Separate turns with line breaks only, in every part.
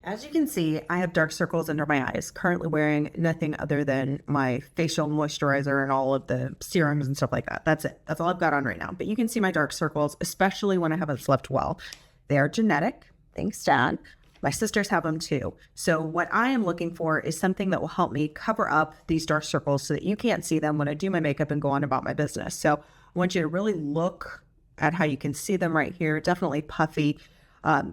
As you can see, I have dark circles under my eyes, currently wearing nothing other than my facial moisturizer and all of the serums and stuff like that. That's it. That's all I've got on right now. But you can see my dark circles, especially when I haven't slept well. They are genetic. Thanks, Dad. My sisters have them too. So what I am looking for is something that will help me cover up these dark circles so that you can't see them when I do my makeup and go on about my business. So I want you to really look at how you can see them right here. Definitely puffy.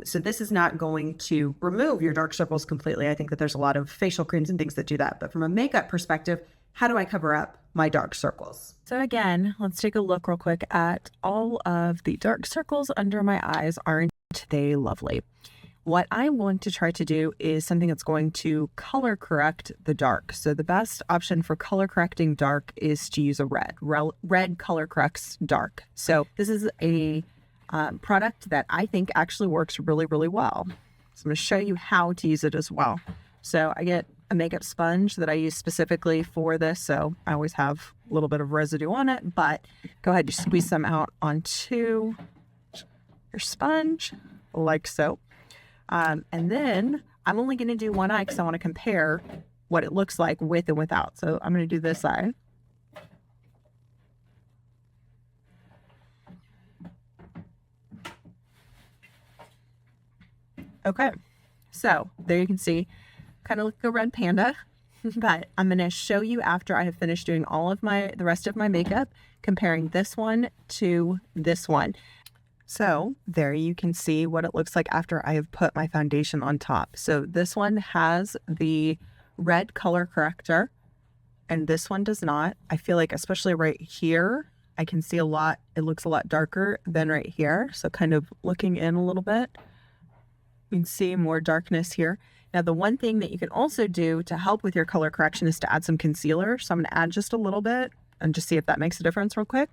So this is not going to remove your dark circles completely. I think that there's a lot of facial creams and things that do that. But from a makeup perspective, how do I cover up my dark circles?
So again, let's take a look real quick at all of the dark circles under my eyes. Aren't they lovely? What I'm going to try to do is something that's going to color correct the dark. So the best option for color correcting dark is to use a red. Red color corrects dark. So this is a product that I think actually works really, really well. So I'm going to show you how to use it as well. So I get a makeup sponge that I use specifically for this. So I always have a little bit of residue on it, but go ahead and squeeze some out onto your sponge like so. And then I'm only going to do one eye because I want to compare what it looks like with and without. So I'm going to do this eye. Okay, so there you can see, kind of like a red panda, but I'm going to show you after I have finished doing all of the rest of my makeup, comparing this one to this one. So there you can see what it looks like after I have put my foundation on top. So this one has the red color corrector and this one does not. I feel like especially right here, I can see a lot, it looks a lot darker than right here. So kind of looking in a little bit. You can see more darkness here. Now, the one thing that you can also do to help with your color correction is to add some concealer. So I'm going to add just a little bit and just see if that makes a difference real quick.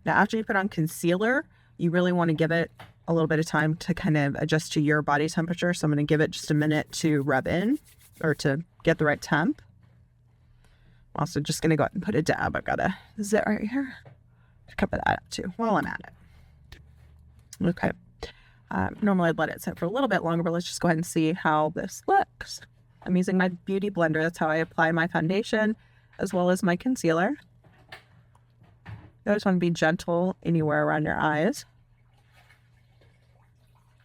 Now, after you put on concealer, you really want to give it a little bit of time to kind of adjust to your body temperature. So I'm going to give it just a minute to rub in or to get the right temp. I'm also just going to go ahead and put a dab. I've got a zit right here. Cover that up too while I'm at it. Okay. Normally I'd let it sit for a little bit longer, but let's just go ahead and see how this looks. I'm using my beauty blender. That's how I apply my foundation as well as my concealer. You just want to be gentle anywhere around your eyes.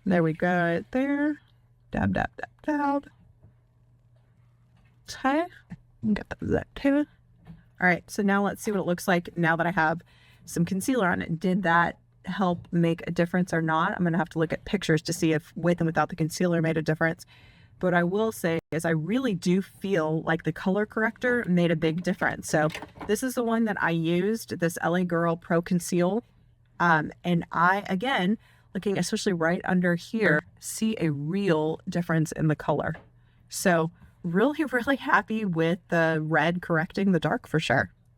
There we go, right there. Dab, dab, dab, dab. Okay. Get that too. All right, so now let's see what it looks like now that I have some concealer on it. Did that help make a difference or not? I'm going to have to look at pictures to see if with and without the concealer made a difference. But I will say is I really do feel like the color corrector made a big difference. So this is the one that I used, this LA Girl Pro Conceal. And I, again, looking especially right under here, see a real difference in the color. So really, really happy with the red correcting the dark for sure.